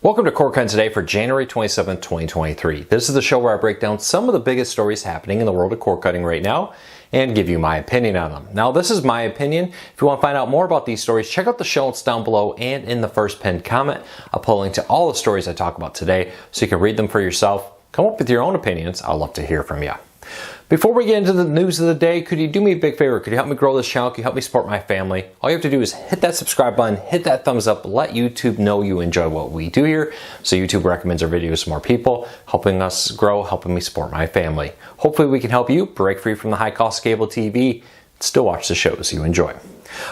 Welcome to CorkCon today for January 27th, 2023. This is the show where I break down some of the biggest stories happening in the world of cord cutting right now and give you my opinion on them. Now, this is my opinion. If you want to find out more about these stories, check out the show notes down below and in the first pinned comment. I'll put a link to all the stories I talk about today so you can read them for yourself. Come up with your own opinions. I'd love to hear from you. Before we get into the news of the day, could you do me a big favor? Could you help me grow this channel? Could you help me support my family? All you have to do is hit that subscribe button, hit that thumbs up, let YouTube know you enjoy what we do here, so YouTube recommends our videos to more people, helping us grow, helping me support my family. Hopefully we can help you break free from the high cost cable TV and still watch the shows you enjoy.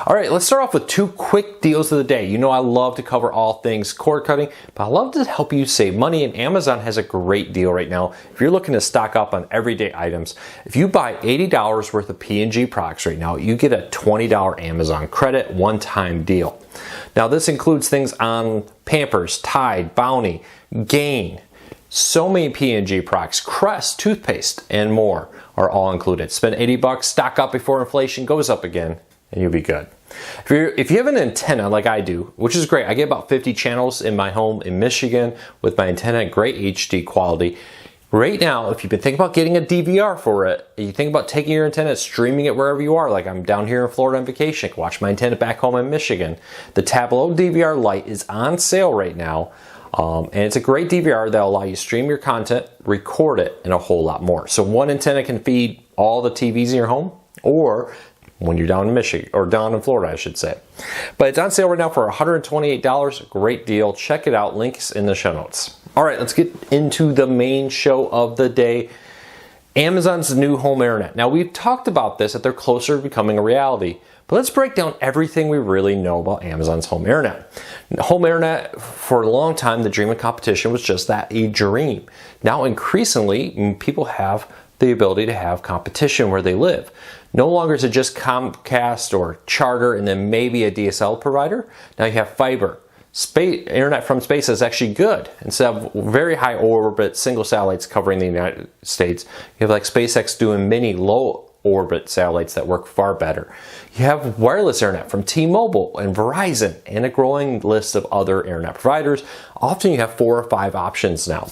All right, let's start off with two quick deals of the day. You know I love to cover all things cord cutting, but I love to help you save money, and Amazon has a great deal right now. If you're looking to stock up on everyday items, if you buy $80 worth of P&G products right now, you get a $20 Amazon credit one-time deal. Now this includes things on Pampers, Tide, Bounty, Gain. So many P&G products, Crest, toothpaste, and more are all included. Spend $80, stock up before inflation goes up again, and you'll be good. If you have an antenna like I do, which is great, I get about 50 channels in my home in Michigan with my antenna, great HD quality. Right now, if you've been thinking about getting a DVR for it, you think about taking your antenna, streaming it wherever you are, like I'm down here in Florida on vacation, watch my antenna back home in Michigan. The Tableau DVR Lite is on sale right now, and it's a great DVR that'll allow you to stream your content, record it, and a whole lot more. So one antenna can feed all the TVs in your home, or when you're down in Michigan, or down in Florida, I should say. But it's on sale right now for $128. Great deal. Check it out. Links in the show notes. All right, let's get into the main show of the day. Amazon's new home internet. Now, we've talked about this, that they're closer to becoming a reality. But let's break down everything we really know about Amazon's home internet. Home internet, for a long time, the dream of competition was just that, a dream. Now, increasingly, people have the ability to have competition where they live. No longer is it just Comcast or Charter and then maybe a DSL provider. Now you have fiber. Internet from space is actually good. Instead of very high orbit single satellites covering the United States, you have like SpaceX doing mini low orbit satellites that work far better. You have wireless internet from T-Mobile and Verizon and a growing list of other internet providers. Often you have 4 or 5 options now.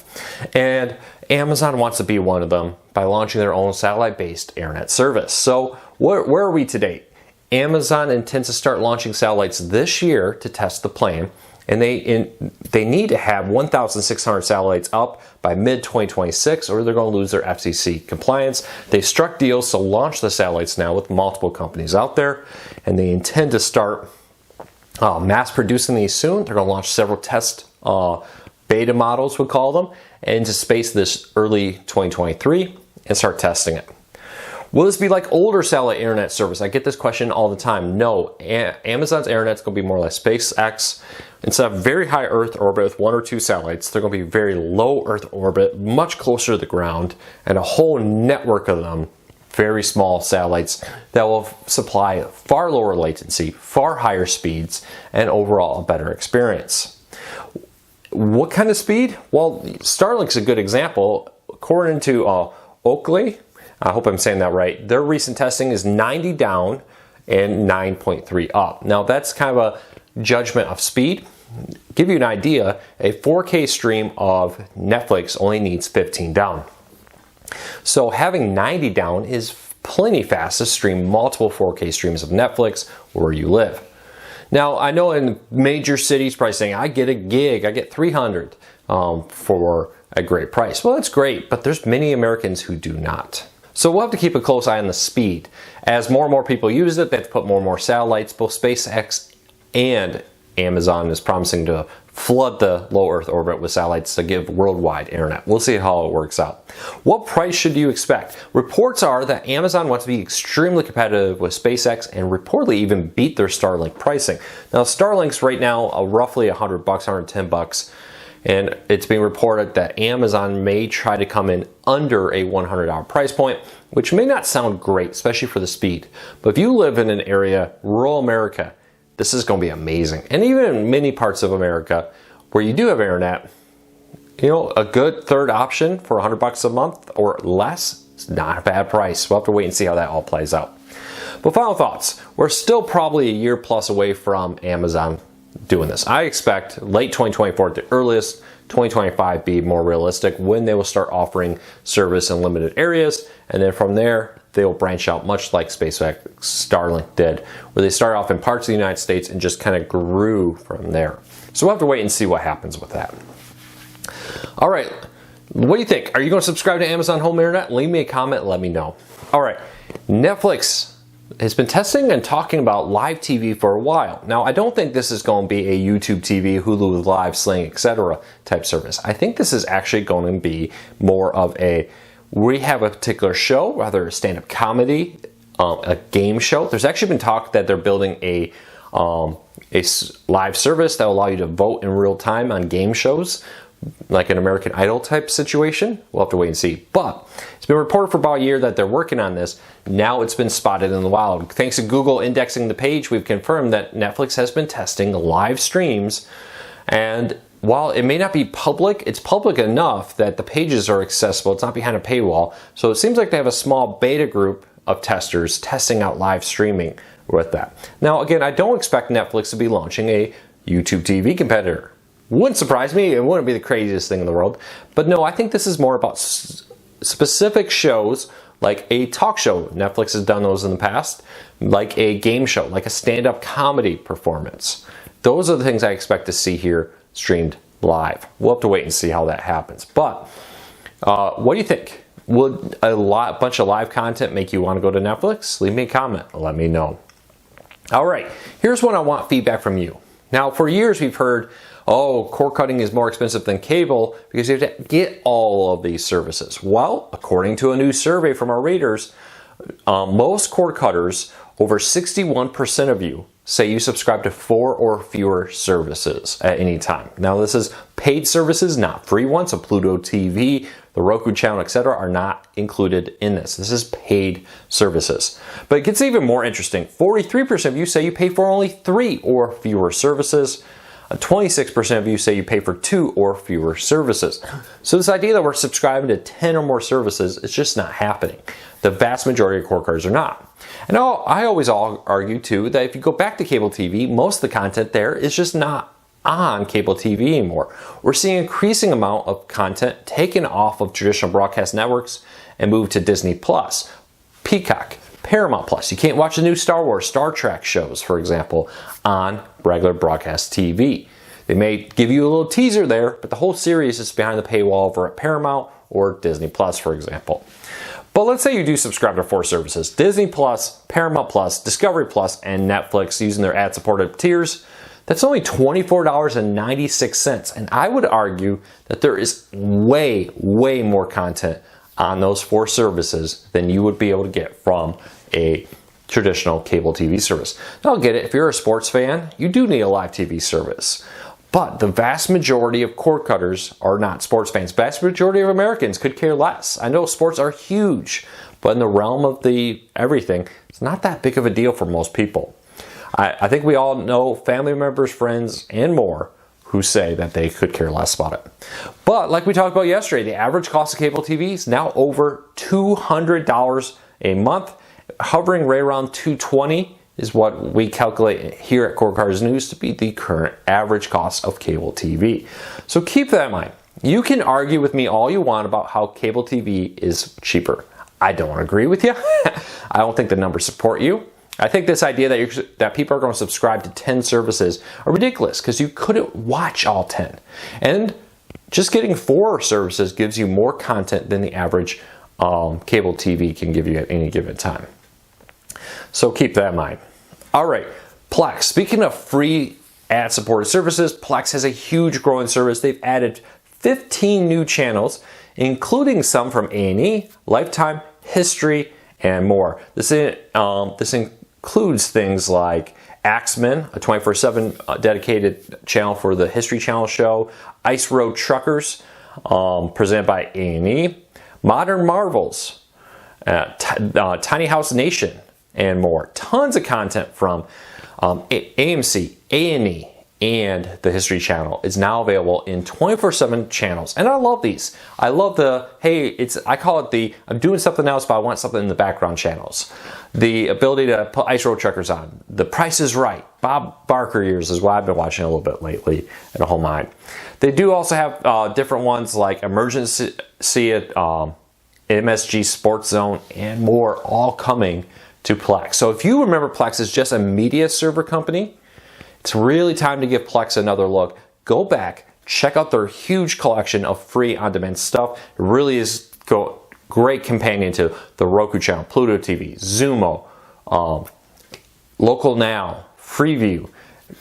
And Amazon wants to be one of them by launching their own satellite-based internet service. So where are we today? Amazon intends to start launching satellites this year to test the plan, and they need to have 1,600 satellites up by mid-2026, or they're going to lose their FCC compliance. They've struck deals to launch the satellites now with multiple companies out there, and they intend to start mass producing these soon. They're going to launch several test beta models, we'll call them, into space this early 2023 and start testing it. Will this be like older satellite internet service? I get this question all the time. No, Amazon's internet's going to be more like SpaceX. Instead of very high Earth orbit with 1 or 2 satellites, they're going to be very low Earth orbit, much closer to the ground, and a whole network of them, very small satellites that will supply far lower latency, far higher speeds, and overall a better experience. What kind of speed? Well, Starlink's a good example. According to Oakley, I hope I'm saying that right, their recent testing is 90 down and 9.3 up. Now that's kind of a judgment of speed. Give you an idea, a 4K stream of Netflix only needs 15 down. So having 90 down is plenty fast to stream multiple 4K streams of Netflix where you live. Now, I know in major cities, probably saying, I get a gig, I get 300 for a great price. Well, that's great, but there's many Americans who do not. So we'll have to keep a close eye on the speed. As more and more people use it, they have to put more and more satellites. Both SpaceX and Amazon is promising to flood the low Earth orbit with satellites to give worldwide internet. We'll see how it works out. What price should you expect? Reports are that Amazon wants to be extremely competitive with SpaceX and reportedly even beat their Starlink pricing. Now Starlink's right now roughly $100, $110, and it's being reported that Amazon may try to come in under a $100 price point, which may not sound great, especially for the speed. But if you live in an area, rural America, this is going to be amazing. And even in many parts of America where you do have internet, you know, a good third option for $100 a month or less is not a bad price. We'll have to wait and see how that all plays out. But final thoughts. We're still probably a year plus away from Amazon doing this. I expect late 2024 at the earliest, 2025 be more realistic when they will start offering service in limited areas, and then from there they will branch out much like SpaceX Starlink did, where they started off in parts of the United States and just kind of grew from there. So we'll have to wait and see what happens with that. All right, what do you think? Are you going to subscribe to Amazon Home Internet? Leave me a comment, let me know. All right, Netflix has been testing and talking about live TV for a while. Now, I don't think this is going to be a YouTube TV, Hulu Live, Sling, etc. type service. I think this is actually going to be more of we have a particular show, whether a stand-up comedy, a game show. There's actually been talk that they're building a live service that will allow you to vote in real time on game shows, like an American Idol type situation. We'll have to wait and see. But it's been reported for about a year that they're working on this. Now it's been spotted in the wild. Thanks to Google indexing the page, we've confirmed that Netflix has been testing live streams. And while it may not be public, it's public enough that the pages are accessible. It's not behind a paywall. So it seems like they have a small beta group of testers testing out live streaming with that. Now, again, I don't expect Netflix to be launching a YouTube TV competitor. Wouldn't surprise me. It wouldn't be the craziest thing in the world. But no, I think this is more about specific shows, like a talk show. Netflix has done those in the past. Like a game show, like a stand-up comedy performance. Those are the things I expect to see here streamed live. We'll have to wait and see how that happens. But what do you think? Would a bunch of live content make you want to go to Netflix? Leave me a comment. Let me know. All right, here's what I want feedback from you. Now, for years we've heard, oh, cord cutting is more expensive than cable because you have to get all of these services. Well, according to a new survey from our readers, most cord cutters, over 61% of you, say you subscribe to 4 or fewer services at any time. Now, this is paid services, not free ones. So Pluto TV, the Roku channel, etc. are not included in this. This is paid services. But it gets even more interesting. 43% of you say you pay for only 3 or fewer services. 26% of you say you pay for 2 or fewer services. So this idea that we're subscribing to 10 or more services is just not happening. The vast majority of cord cutters are not. And I always argue too that if you go back to cable TV, most of the content there is just not on cable TV anymore. We're seeing an increasing amount of content taken off of traditional broadcast networks and moved to Disney Plus, Peacock, Paramount Plus. You can't watch the new Star Wars, Star Trek shows, for example, on regular broadcast TV. They may give you a little teaser there, but the whole series is behind the paywall over at Paramount or Disney Plus, for example. But let's say you do subscribe to 4 services: Disney Plus, Paramount Plus, Discovery Plus, and Netflix using their ad-supported tiers. That's only $24.96. And I would argue that there is way, way more content on those 4 services than you would be able to get from a traditional cable TV service. Now, I'll get it. If you're a sports fan, you do need a live TV service. But the vast majority of cord cutters are not sports fans. Vast majority of Americans could care less. I know sports are huge, but in the realm of everything, it's not that big of a deal for most people. I think we all know family members, friends, and more who say that they could care less about it. But like we talked about yesterday, the average cost of cable TV is now over $200 a month, hovering right around $220 is what we calculate here at Cord Cutters News to be the current average cost of cable TV. So keep that in mind. You can argue with me all you want about how cable TV is cheaper. I don't agree with you. I don't think the numbers support you. I think this idea that people are going to subscribe to 10 services are ridiculous because you couldn't watch all 10. And just getting 4 services gives you more content than the average cable TV can give you at any given time. So keep that in mind. All right, Plex. Speaking of free ad-supported services, Plex has a huge growing service. They've added 15 new channels, including some from A&E, Lifetime, History, and more. This includes things like Axemen, a 24/7 dedicated channel for the History Channel show, Ice Road Truckers, presented by A&E, Modern Marvels, Tiny House Nation, and more. Tons of content from AMC, A&E, and the History Channel is now available in 24/7 channels. And I love these. I love I call it I'm doing something else, but I want something in the background channels. The ability to put ice road checkers on. The Price is Right. Bob Barker years is what I've been watching a little bit lately in a whole mind. They do also have different ones like Emergency, MSG Sports Zone, and more, all coming to Plex. So if you remember Plex is just a media server company, it's really time to give Plex another look. Go back, check out their huge collection of free on-demand stuff. It really is great companion to the Roku channel, Pluto TV, Zumo, Local Now, Freeview,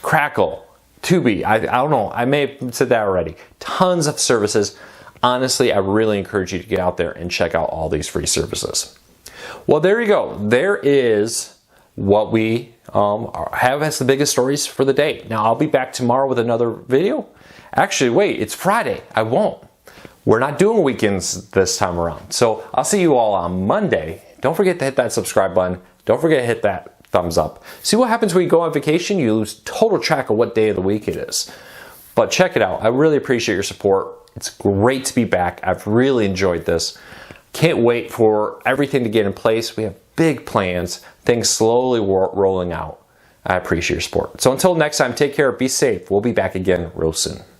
Crackle, Tubi. I don't know, I may have said that already. Tons of services. Honestly, I really encourage you to get out there and check out all these free services. Well, there you go. There is what we have as the biggest stories for the day. Now, I'll be back tomorrow with another video. Actually, wait, it's Friday. I won't. We're not doing weekends this time around. So I'll see you all on Monday. Don't forget to hit that subscribe button. Don't forget to hit that thumbs up. See what happens when you go on vacation? You lose total track of what day of the week it is. But check it out. I really appreciate your support. It's great to be back. I've really enjoyed this. Can't wait for everything to get in place. We have big plans, things slowly rolling out. I appreciate your support. So until next time, take care, be safe. We'll be back again real soon.